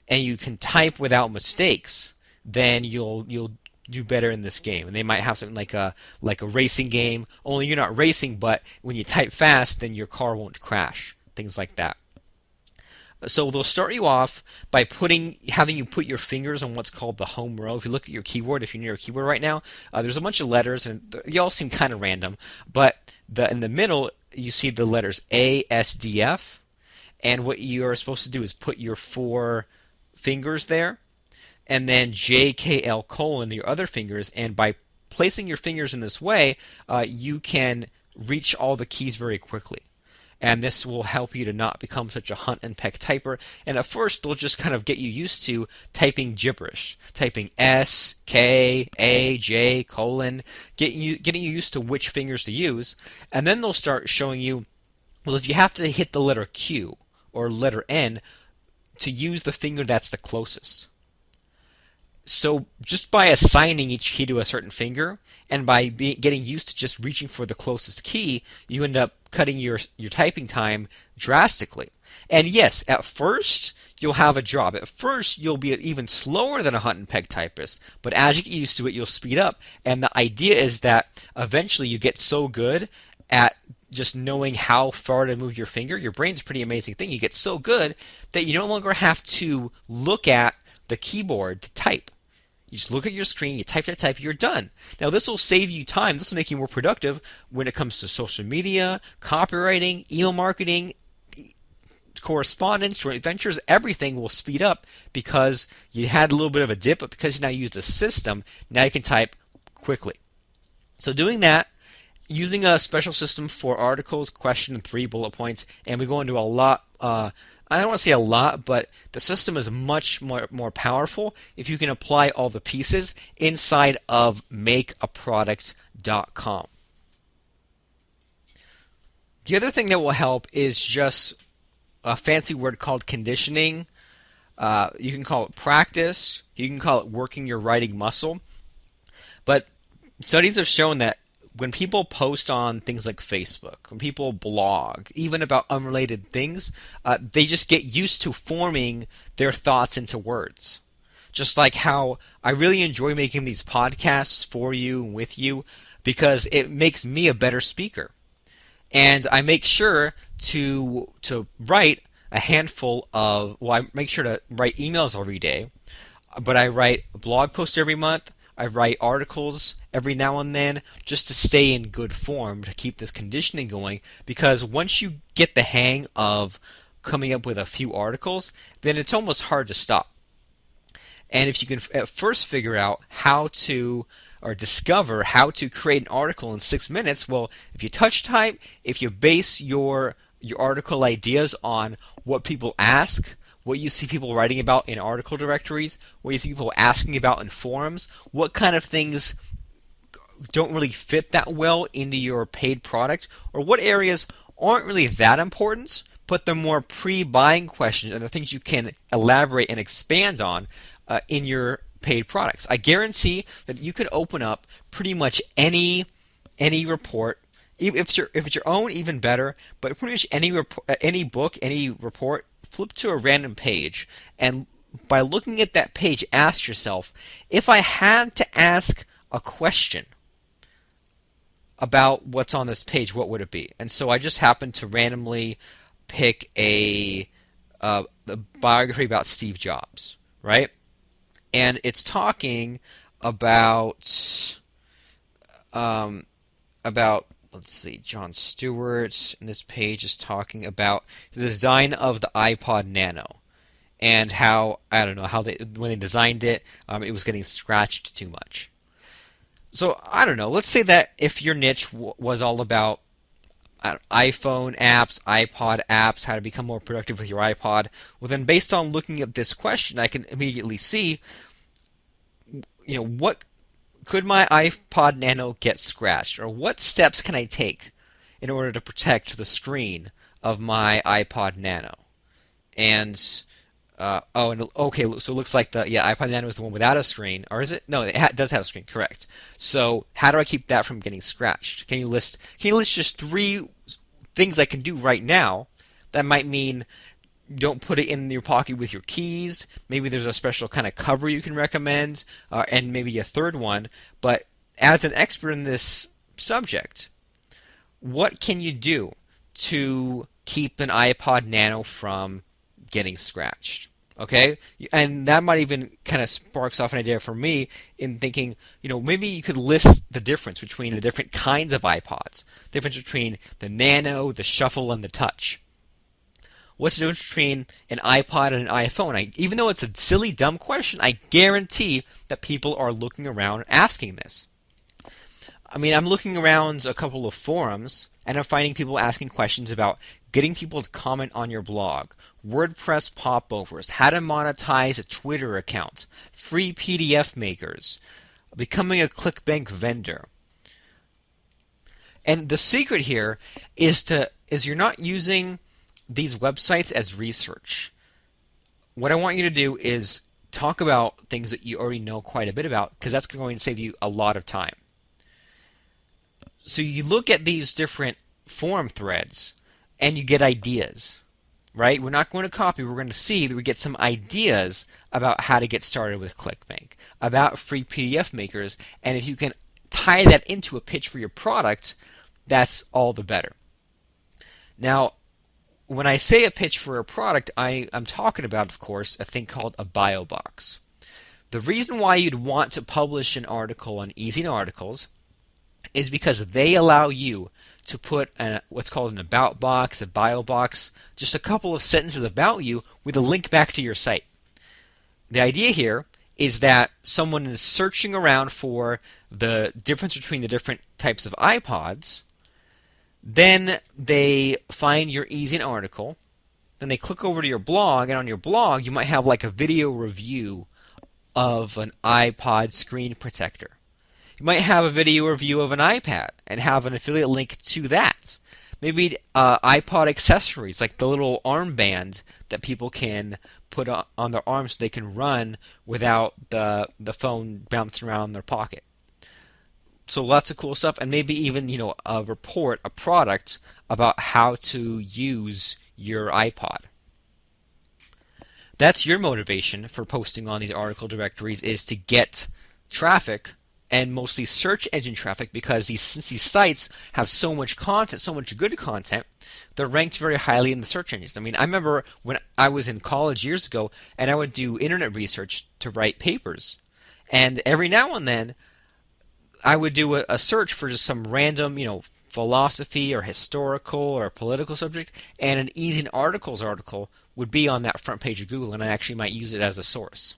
and you can type without mistakes, then you'll do better in this game. And they might have something like a racing game, only you're not racing, but when you type fast, then your car won't crash. Things like that. So they'll start you off by having you put your fingers on what's called the home row. If you look at your keyboard, if you're near a keyboard right now, there's a bunch of letters, and they all seem kind of random. But in the middle, you see the letters A, S, D, F, and what you're supposed to do is put your 4 fingers there, and then J, K, L, colon, your other fingers, and by placing your fingers in this way, you can reach all the keys very quickly. And this will help you to not become such a hunt and peck typer. And at first, they'll just kind of get you used to typing gibberish, typing S, K, A, J, colon, getting you used to which fingers to use. And then they'll start showing you, well, if you have to hit the letter Q or letter N, to use the finger that's the closest. So just by assigning each key to a certain finger, and by getting used to just reaching for the closest key, you end up cutting your typing time drastically. And yes, at first, you'll have a job. At first, you'll be even slower than a hunt and peck typist, but as you get used to it, you'll speed up. And the idea is that eventually you get so good at just knowing how far to move your finger. Your brain's a pretty amazing thing. You get so good that you no longer have to look at the keyboard to type. You just look at your screen, you type, you're done. Now this will save you time. This will make you more productive when it comes to social media, copywriting, email marketing, correspondence, joint ventures. Everything will speed up because you had a little bit of a dip, but because you now used a system, now you can type quickly. So doing that, using a special system for articles, question, and 3 bullet points, and we go into a lot. I don't want to say a lot, but the system is much more powerful if you can apply all the pieces inside of makeaproduct.com. The other thing that will help is just a fancy word called conditioning. You can call it practice. You can call it working your writing muscle. But studies have shown that when people post on things like Facebook, when people blog, even about unrelated things, they just get used to forming their thoughts into words. Just like how I really enjoy making these podcasts for you and with you because it makes me a better speaker. And I make sure to write a handful of, I make sure to write emails every day, but I write a blog post every month. I write articles every now and then just to stay in good form, to keep this conditioning going, because once you get the hang of coming up with a few articles, then it's almost hard to stop. And if you can at first figure out how to, or discover how to create an article in 6 minutes, well, if you touch type, if you base your article ideas on what people ask, what you see people writing about in article directories, what you see people asking about in forums, what kind of things don't really fit that well into your paid product, or what areas aren't really that important, but they're more pre-buying questions and the things you can elaborate and expand on in your paid products. I guarantee that you could open up pretty much any report. If it's your own, even better. But pretty much any book, any report, flip to a random page, and by looking at that page, ask yourself, if I had to ask a question about what's on this page, what would it be? And so I just happened to randomly pick a biography about Steve Jobs, right? And it's talking about about, let's see, Jon Stewart, and this page is talking about the design of the iPod Nano and how, I don't know, how they, when they designed it, it was getting scratched too much. So I don't know. Let's say that if your niche was all about iPhone apps, iPod apps, how to become more productive with your iPod, well then based on looking at this question, I can immediately see, what could my iPod Nano get scratched, or what steps can I take in order to protect the screen of my iPod Nano? And okay, so it looks like the iPod Nano is the one without a screen, or is it? No, it does have a screen, correct. So how do I keep that from getting scratched? Can you list just 3 things I can do right now that might mean don't put it in your pocket with your keys? Maybe there's a special kind of cover you can recommend, and maybe a third one. But as an expert in this subject, what can you do to keep an iPod Nano from getting scratched? Okay, and that might even kind of sparks off an idea for me in thinking, maybe you could list the difference between the different kinds of iPods, the difference between the Nano, the Shuffle, and the Touch. What's the difference between an iPod and an iPhone? Even though it's a silly, dumb question, I guarantee that people are looking around asking this. I mean, I'm looking around a couple of forums, and I'm finding people asking questions about getting people to comment on your blog, WordPress popovers, how to monetize a Twitter account, free PDF makers, becoming a ClickBank vendor. And the secret here is you're not using these websites as research. What I want you to do is talk about things that you already know quite a bit about, because that's going to save you a lot of time. So you look at these different forum threads and you get ideas, right? We're not going to copy. We're going to see that we get some ideas about how to get started with ClickBank, about free PDF makers, and if you can tie that into a pitch for your product, that's all the better. Now, when I say a pitch for a product, I'm talking about, of course, a thing called a bio box. The reason why you'd want to publish an article on Easy Articles is because they allow you to put what's called an about box, a bio box, just a couple of sentences about you with a link back to your site. The idea here is that someone is searching around for the difference between the different types of iPods, then they find your Easy article, then they click over to your blog, and on your blog you might have like a video review of an iPod screen protector. You might have a video review of an iPad and have an affiliate link to that. Maybe iPod accessories, like the little armband that people can put on their arms so they can run without the phone bouncing around in their pocket. So lots of cool stuff, and maybe even a report, a product about how to use your iPod. That's your motivation for posting on these article directories, is to get traffic, and mostly search engine traffic, because since these sites have so much content, so much good content, they're ranked very highly in the search engines. I mean, I remember when I was in college years ago, and I would do internet research to write papers, and every now and then I would do a search for just some random, philosophy or historical or political subject, and an Easy Articles article would be on that front page of Google, and I actually might use it as a source.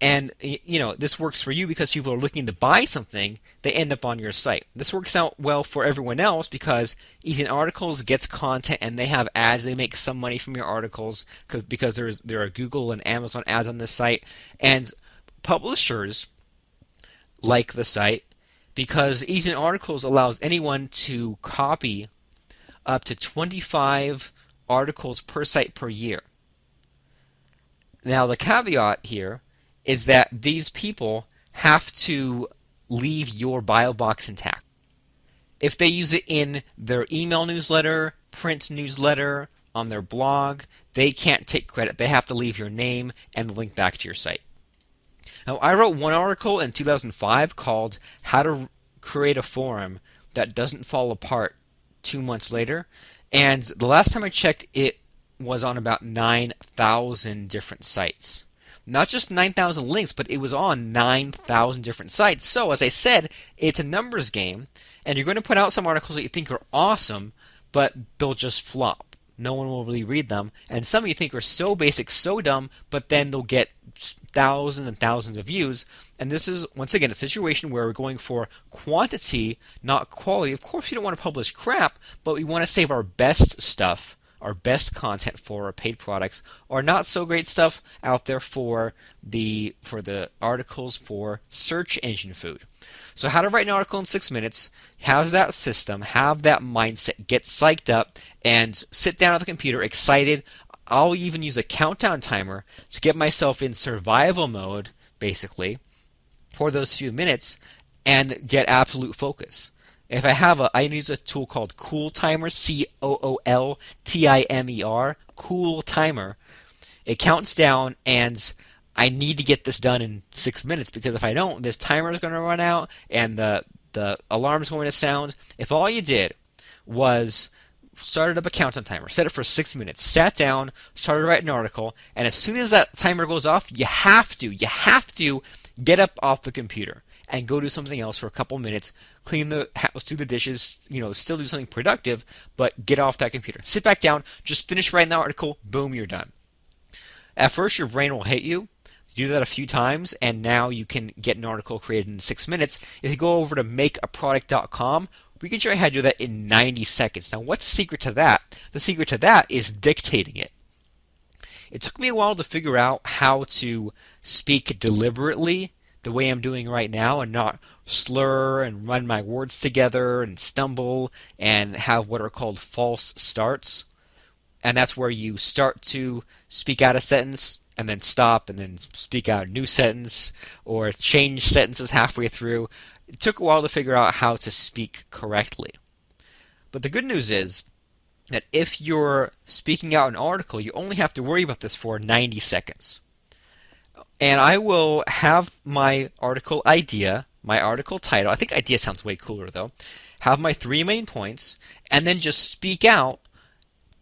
And this works for you because people are looking to buy something, they end up on your site. This works out well for everyone else because Easy Articles gets content and they have ads. They make some money from your articles because there are Google and Amazon ads on this site. And publishers like the site because Easy Articles allows anyone to copy up to 25 articles per site per year. Now the caveat here is that these people have to leave your bio box intact. If they use it in their email newsletter, print newsletter, on their blog, they can't take credit. They have to leave your name and the link back to your site. Now, I wrote one article in 2005 called How to Create a Forum That Doesn't Fall Apart 2 months Later, And the last time I checked, it was on about 9,000 different sites. Not just 9,000 links, but it was on 9,000 different sites. So, as I said, it's a numbers game, and you're going to put out some articles that you think are awesome, but they'll just flop. No one will really read them. And some you think are so basic, so dumb, but then they'll get thousands and thousands of views. And this is, once again, a situation where we're going for quantity, not quality. Of course, we don't want to publish crap, but we want to save our best stuff, our best content for our paid products, or not so great stuff out there for the articles for search engine food. So how to write an article in 6 minutes, have that system, have that mindset, get psyched up, and sit down at the computer excited. I'll even use a countdown timer to get myself in survival mode, basically, for those few minutes, and get absolute focus. If I use a tool called Cool Timer, COOLTIMER, Cool Timer. It counts down, and I need to get this done in 6 minutes, because if I don't, this timer is going to run out, and the alarm is going to sound. If all you did was started up a countdown timer, set it for 6 minutes, sat down, started to write an article, and as soon as that timer goes off, you have to get up off the computer and go do something else for a couple minutes, clean the house, do the dishes, still do something productive, but get off that computer. Sit back down, just finish writing the article, boom, you're done. At first, your brain will hate you. Do that a few times, and now you can get an article created in 6 minutes. If you go over to makeaproduct.com, we can show you how to do that in 90 seconds. Now, what's the secret to that? The secret to that is dictating it. It took me a while to figure out how to speak deliberately the way I'm doing right now and not slur and run my words together and stumble and have what are called false starts. And that's where you start to speak out a sentence and then stop and then speak out a new sentence or change sentences halfway through. It took a while to figure out how to speak correctly. But the good news is that if you're speaking out an article, you only have to worry about this for 90 seconds. And I will have my article idea, my article title. I think idea sounds way cooler though. Have my 3 main points and then just speak out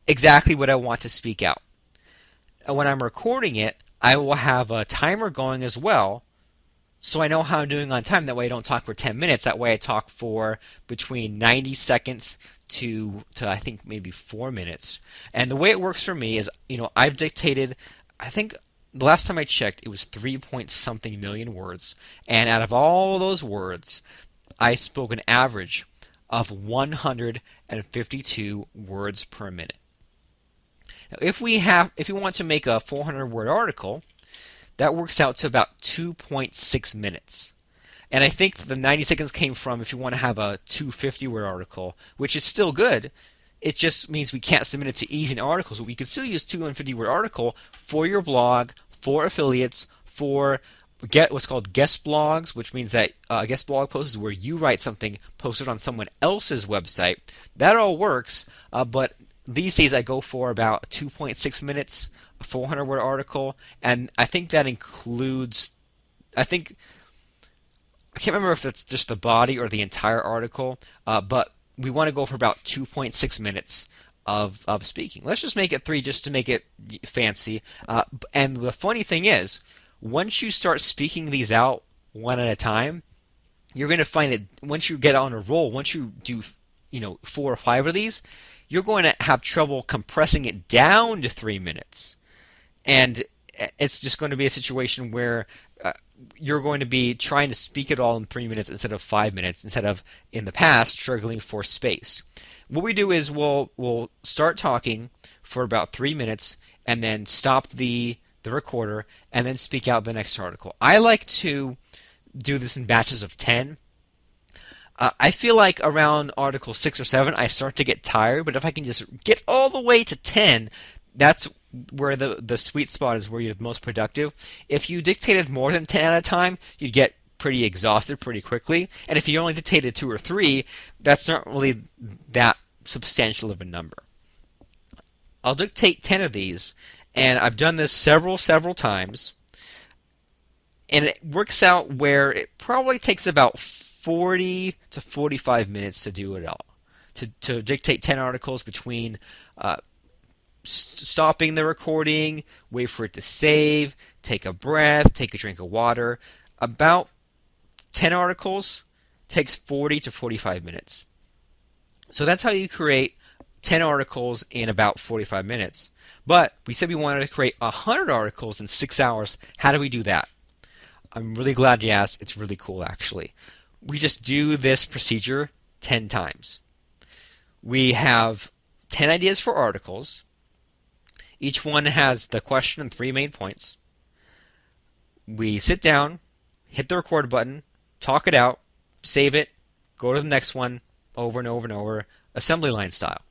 exactly what I want to speak out. When I'm recording it, I will have a timer going as well, so I know how I'm doing on time. That way I don't talk for 10 minutes. That way I talk for between 90 seconds to I think maybe 4 minutes. And the way it works for me is, I've dictated, I think the last time I checked, it was 3 point something million words. And out of all those words, I spoke an average of 152 words per minute. Now, if we want to make a 400-word article, that works out to about 2.6 minutes. And I think the 90 seconds came from if you want to have a 250-word article, which is still good. It just means we can't submit it to easy articles. But we can still use 250-word article for your blog, for affiliates, for what's called guest blogs, which means that a guest blog post is where you write something posted on someone else's website. That all works, but these days I go for about 2.6 minutes, a 400-word article, and I think that includes, I can't remember if that's just the body or the entire article, but we want to go for about 2.6 minutes of speaking. Let's just make it 3 just to make it fancy. And the funny thing is, once you start speaking these out one at a time, you're going to find that once you get on a roll, once you do 4 or 5 of these, you're going to have trouble compressing it down to 3 minutes. And it's just going to be a situation where you're going to be trying to speak it all in 3 minutes instead of 5 minutes, instead of, in the past, struggling for space. What we do is we'll start talking for about 3 minutes and then stop the recorder and then speak out the next article. I like to do this in batches of 10. I feel like around article 6 or 7 I start to get tired, but if I can just get all the way to 10, that's where the sweet spot is, where you're the most productive. If you dictated more than 10 at a time, you'd get pretty exhausted pretty quickly. And if you only dictated 2 or 3, that's not really that substantial of a number. I'll dictate 10 of these, and I've done this several times, and it works out where it probably takes about 40 to 45 minutes to do it all. to dictate 10 articles between stopping the recording, wait for it to save, take a breath, take a drink of water. About 10 articles takes 40 to 45 minutes. So that's how you create 10 articles in about 45 minutes. But we said we wanted to create 100 articles in 6 hours. How do we do that? I'm really glad you asked. It's really cool, actually. We just do this procedure 10 times. We have 10 ideas for articles. Each one has the question and 3 main points. We sit down, hit the record button, talk it out, save it, go to the next one, over and over and over, assembly line style.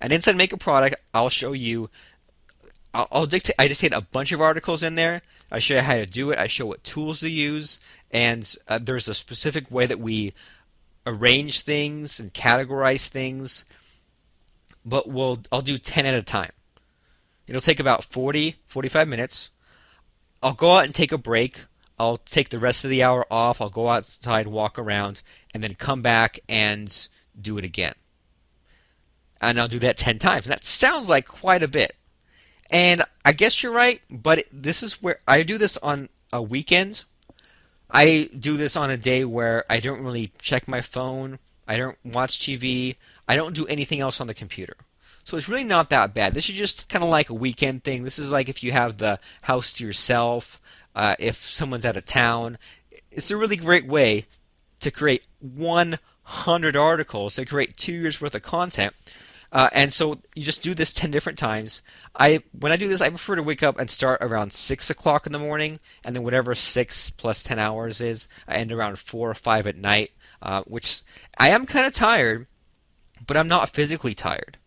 And inside Make a Product, I'll show you, I dictate a bunch of articles in there. I show you how to do it. I show what tools to use. And there's a specific way that we arrange things and categorize things. But I'll do 10 at a time. It'll take about 45 minutes. I'll go out and take a break. I'll take the rest of the hour off. I'll go outside, walk around, and then come back and do it again. And I'll do that 10 times. And that sounds like quite a bit. And I guess you're right, but this is where I do this on a weekend. I do this on a day where I don't really check my phone. I don't watch TV. I don't do anything else on the computer. So it's really not that bad. This is just kind of like a weekend thing. This is like if you have the house to yourself, if someone's out of town. It's a really great way to create 100 articles, to create 2 years worth of content. And so you just do this 10 different times. When I do this, I prefer to wake up and start around 6 o'clock in the morning, and then whatever 6 plus 10 hours is, I end around 4 or 5 at night, which I am kind of tired, but I'm not physically tired.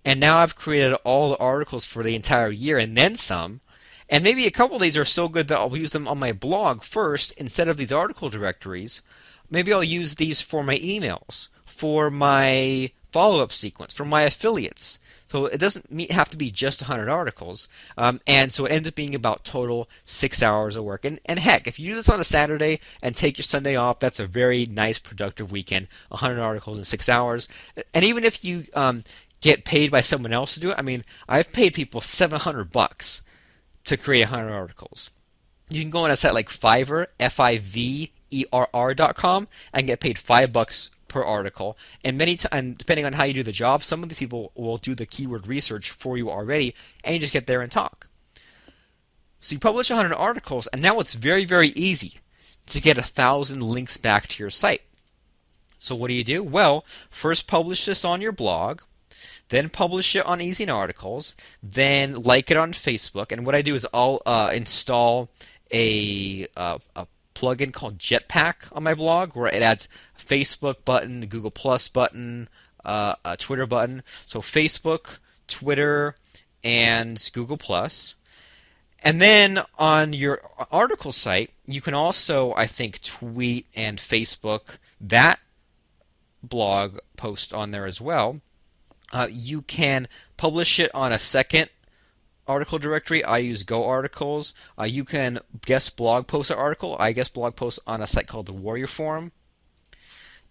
And now I've created all the articles for the entire year and then some. And maybe a couple of these are so good that I'll use them on my blog first instead of these article directories. Maybe I'll use these for my emails, for my follow-up sequence, for my affiliates. So it doesn't have to be just 100 articles. And so it ends up being about total 6 hours of work. And heck, if you do this on a Saturday and take your Sunday off, that's a very nice, productive weekend. 100 articles in 6 hours. And even if you get paid by someone else to do it, I mean, I've paid people $700 to create 100 articles. You can go on a site like Fiverr, FIVERR.com, and get paid $5 per article. And and depending on how you do the job, some of these people will do the keyword research for you already, and you just get there and talk. So you publish 100 articles, and now it's very, very easy to get 1,000 links back to your site. So what do? Well, first publish this on your blog, then publish it on Easy Articles, then like it on Facebook. And what I do is I'll install a plugin called Jetpack on my blog, where it adds a Facebook button, a Google Plus button, a Twitter button. So Facebook, Twitter, and Google Plus. And then on your article site, you can also, I think, tweet and Facebook that blog post on there as well. You can publish it on a second article directory. I use Go Articles. You can guest blog post an article. I guest blog post on a site called the Warrior Forum.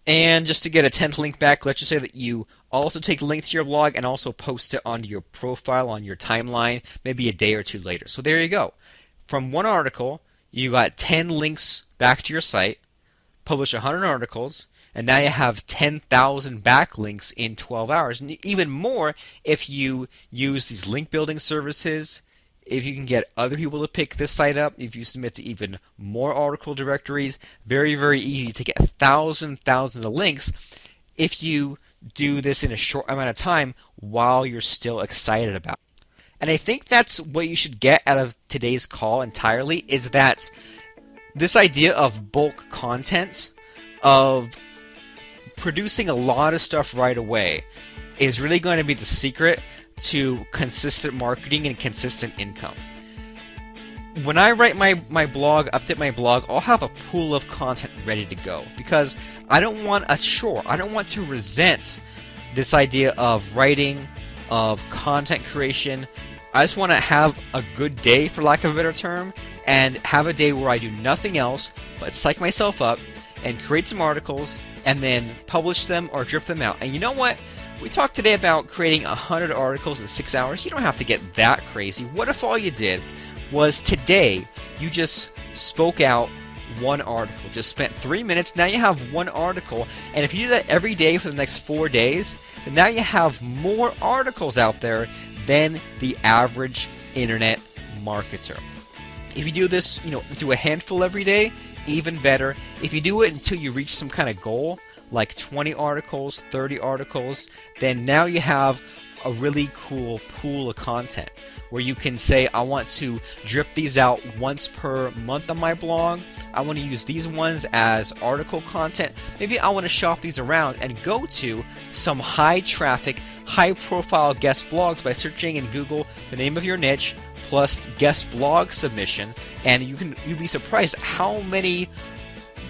And just to get a 10th link back, let's just say that you also take the link to your blog and also post it onto your profile on your timeline, maybe a day or two later. So there you go. From one article, you got 10 links back to your site, publish 100 articles, and now you have 10,000 backlinks in 12 hours. And even more if you use these link building services, if you can get other people to pick this site up, if you submit to even more article directories. Very, very easy to get thousands of links if you do this in a short amount of time while you're still excited about it. And I think that's what you should get out of today's call entirely, is that this idea of bulk content, of producing a lot of stuff right away, is really going to be the secret to consistent marketing and consistent income. When I write my blog, update my blog, I'll have a pool of content ready to go, because I don't want a chore. I don't want to resent this idea of writing, of content creation. I just want to have a good day, for lack of a better term, and have a day where I do nothing else but psych myself up and create some articles and then publish them or drip them out. And you know what? We talked today about creating 100 articles in 6 hours. You don't have to get that crazy. What if all you did was today you just spoke out one article, just spent 3 minutes, now you have one article, and if you do that every day for the next 4 days, then now you have more articles out there than the average internet marketer. If you do this, do a handful every day, even better. If you do it until you reach some kind of goal, like 20 articles, 30 articles, then now you have a really cool pool of content where you can say, I want to drip these out once per month on my blog. I want to use these ones as article content. Maybe I want to shop these around and go to some high traffic, high profile guest blogs by searching in Google the name of your niche plus guest blog submission, and you'd be surprised how many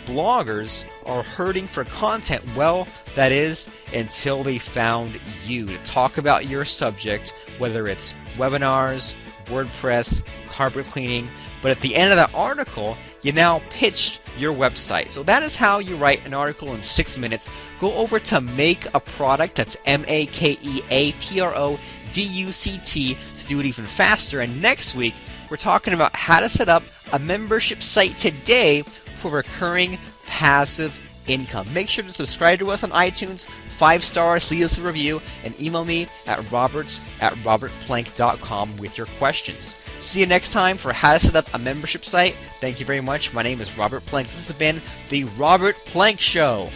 bloggers are hurting for content. Well, that is until they found you to talk about your subject, whether it's webinars, WordPress, carpet cleaning. But at the end of that article, you now pitched your website. So that is how you write an article in 6 minutes. Go over to Make a Product, that's MakeAProduct, to do it even faster. And next week, we're talking about how to set up a membership site today for recurring passive income. Make sure to subscribe to us on iTunes, 5 stars, leave us a review, and email me at roberts@robertplank.com with your questions. See you next time for how to set up a membership site. Thank you very much. My name is Robert Plank. This has been The Robert Plank Show.